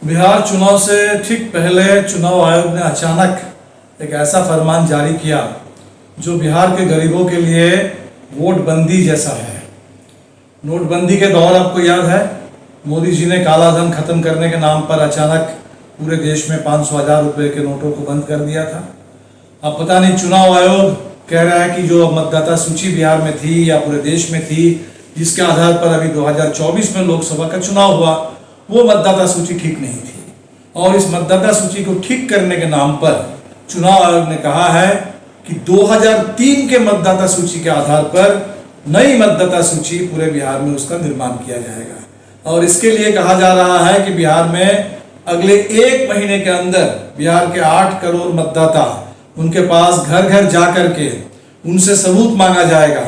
बिहार चुनाव से ठीक पहले चुनाव आयोग ने अचानक एक ऐसा फरमान जारी किया जो बिहार के गरीबों के लिए वोटबंदी जैसा है। नोटबंदी के दौर आपको याद है, मोदी जी ने काला धन खत्म करने के नाम पर अचानक पूरे देश में 500,000 रुपए के नोटों को बंद कर दिया था। अब पता नहीं चुनाव आयोग कह रहा है कि जो मतदाता सूची बिहार में थी या पूरे देश में थी, जिसके आधार पर अभी 2024 में लोकसभा का चुनाव हुआ, वो मतदाता सूची ठीक नहीं थी। और इस मतदाता सूची को ठीक करने के नाम पर चुनाव आयोग ने कहा है कि 2003 के मतदाता सूची के आधार पर नई मतदाता सूची पूरे बिहार में उसका निर्माण किया जाएगा। और इसके लिए कहा जा रहा है कि बिहार में अगले 1 महीने के अंदर बिहार के 8 करोड़ मतदाता, उनके पास घर घर जा करके उनसे सबूत मांगा जाएगा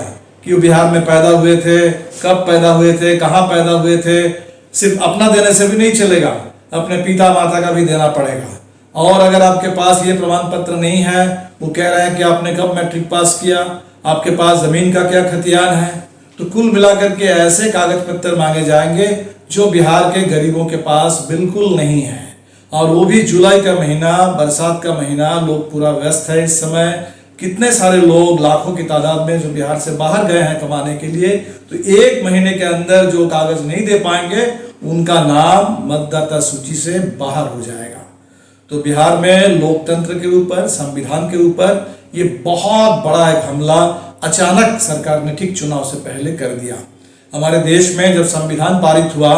कि वो बिहार में पैदा हुए थे, कब पैदा हुए थे, कहाँ पैदा हुए थे। सिर्फ अपना देने से भी नहीं चलेगा, अपने पिता माता का भी देना पड़ेगा। और अगर आपके पास ये प्रमाण पत्र नहीं है, वो कह रहे हैं कि आपने कब मैट्रिक पास किया, आपके पास जमीन का क्या खतियान है, तो कुल मिलाकर के ऐसे कागज पत्र मांगे जाएंगे जो बिहार के गरीबों के पास बिल्कुल नहीं है। और वो भी जुलाई का महीना, बरसात का महीना, लोग पूरा व्यस्त है इस समय। कितने सारे लोग, लाखों की तादाद में जो बिहार से बाहर गए हैं कमाने के लिए, तो 1 महीने के अंदर जो कागज नहीं दे पाएंगे उनका नाम मतदाता सूची से बाहर हो जाएगा। तो बिहार में लोकतंत्र के ऊपर, संविधान के ऊपर ये बहुत बड़ा एक हमला अचानक सरकार ने ठीक चुनाव से पहले कर दिया। हमारे देश में जब संविधान पारित हुआ,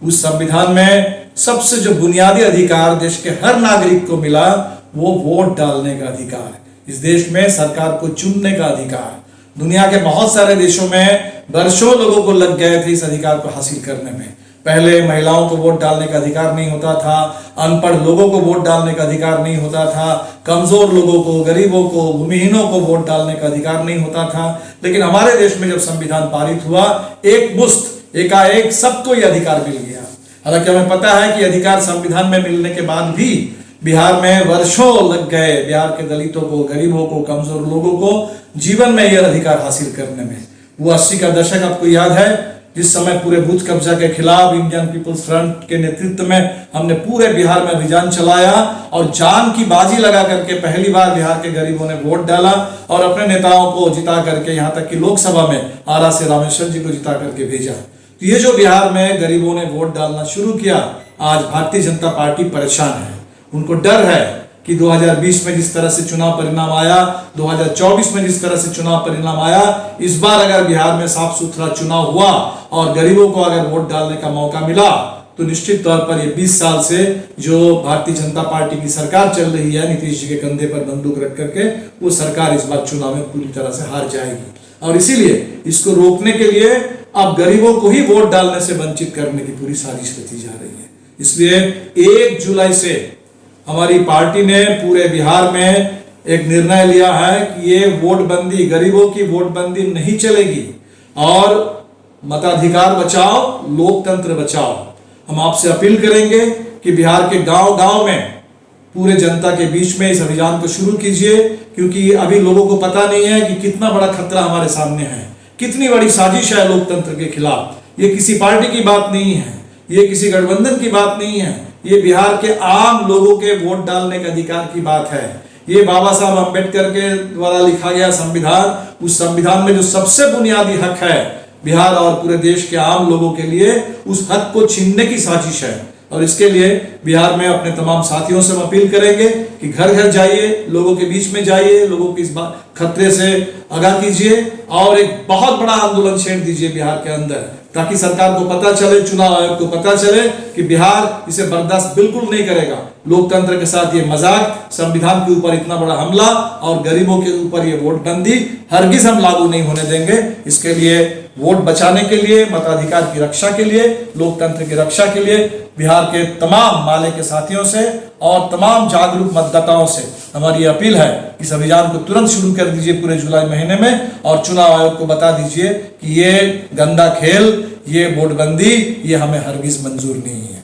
उस संविधान में सबसे जो बुनियादी अधिकार देश के हर नागरिक को मिला, वो वोट डालने का अधिकार, इस देश में सरकार को चुनने का अधिकार। दुनिया के बहुत सारे देशों में वर्षों लोगों को लग गए थे इस अधिकार को हासिल करने में। पहले महिलाओं को वोट डालने का अधिकार नहीं होता था, अनपढ़ लोगों को वोट डालने का अधिकार नहीं होता था, कमजोर लोगों को, गरीबों को, भूमिहीनों को वोट डालने का अधिकार नहीं होता था। लेकिन हमारे देश में जब संविधान पारित हुआ, एक मुश्त एकाएक सबको ये अधिकार मिल गया। हालांकि हमें पता है कि अधिकार संविधान में मिलने के बाद भी बिहार में वर्षों लग गए बिहार के दलितों को, गरीबों को, कमजोर लोगों को जीवन में यह अधिकार हासिल करने में। वो 80 का दशक आपको याद है, जिस समय पूरे बूथ कब्जा के खिलाफ इंडियन पीपुल्स फ्रंट के नेतृत्व में हमने पूरे बिहार में अभियान चलाया और जान की बाजी लगा करके पहली बार बिहार के गरीबों ने वोट डाला और अपने नेताओं को जिता करके, यहाँ तक कि लोकसभा में आरा से रामेश्वर जी को जिता करके भेजा। तो ये जो बिहार में गरीबों ने वोट डालना शुरू किया, आज भारतीय जनता पार्टी परेशान है। उनको डर है कि 2020 में जिस तरह से चुनाव परिणाम आया, 2024 में जिस तरह से चुनाव परिणाम आया, इस बार अगर बिहार में साफ सुथरा चुनाव हुआ और गरीबों को अगर वोट डालने का मौका मिला, तो निश्चित तौर पर ये 20 साल से जो भारतीय जनता पार्टी की सरकार चल रही है, नीतीश जी के कंधे पर बंदूक रख करके, वो सरकार इस बार चुनाव में पूरी तरह से हार जाएगी। और इसीलिए इसको रोकने के लिए अब गरीबों को ही वोट डालने से वंचित करने की पूरी साजिश रची जा रही है। इसलिए 1 जुलाई से हमारी पार्टी ने पूरे बिहार में एक निर्णय लिया है कि ये वोटबंदी, गरीबों की वोटबंदी नहीं चलेगी। और मताधिकार बचाओ, लोकतंत्र बचाओ। हम आपसे अपील करेंगे कि बिहार के गांव-गांव में पूरे जनता के बीच में इस अभियान को शुरू कीजिए, क्योंकि अभी लोगों को पता नहीं है कि कितना बड़ा खतरा हमारे सामने है, कितनी बड़ी साजिश है लोकतंत्र के खिलाफ। ये किसी पार्टी की बात नहीं है, ये किसी गठबंधन की बात नहीं है, ये बिहार के आम लोगों के वोट डालने के अधिकार की बात है। ये बाबा साहब अम्बेडकर के द्वारा लिखा गया संविधान, उस संविधान में जो सबसे बुनियादी हक है बिहार और पूरे देश के आम लोगों के लिए, उस हक को छीनने की साजिश है। और इसके लिए बिहार में अपने तमाम साथियों से हम अपील करेंगे कि घर घर जाइए, लोगों के बीच में जाइए, लोगों को इस बात खतरे से आगाह कीजिए और एक बहुत बड़ा आंदोलन छेड़ दीजिए बिहार के अंदर, ताकि सरकार को पता चले, चुनाव आयोग को पता चले कि बिहार इसे बर्दाश्त बिल्कुल नहीं करेगा। लोकतंत्र के साथ ये मजाक, संविधान के ऊपर इतना बड़ा हमला और गरीबों के ऊपर ये वोटबंदी हरगिज हम लागू नहीं होने देंगे। इसके लिए वोट बचाने के लिए, मताधिकार की रक्षा के लिए, लोकतंत्र की रक्षा के लिए बिहार के तमाम माले के साथियों से और तमाम जागरूक मतदाताओं से हमारी अपील है कि इस अभियान को तुरंत शुरू कर दीजिए पूरे जुलाई महीने में, और चुनाव आयोग को बता दीजिए कि ये गंदा खेल, ये वोटबंदी, ये हमें हरगिज मंजूर नहीं है।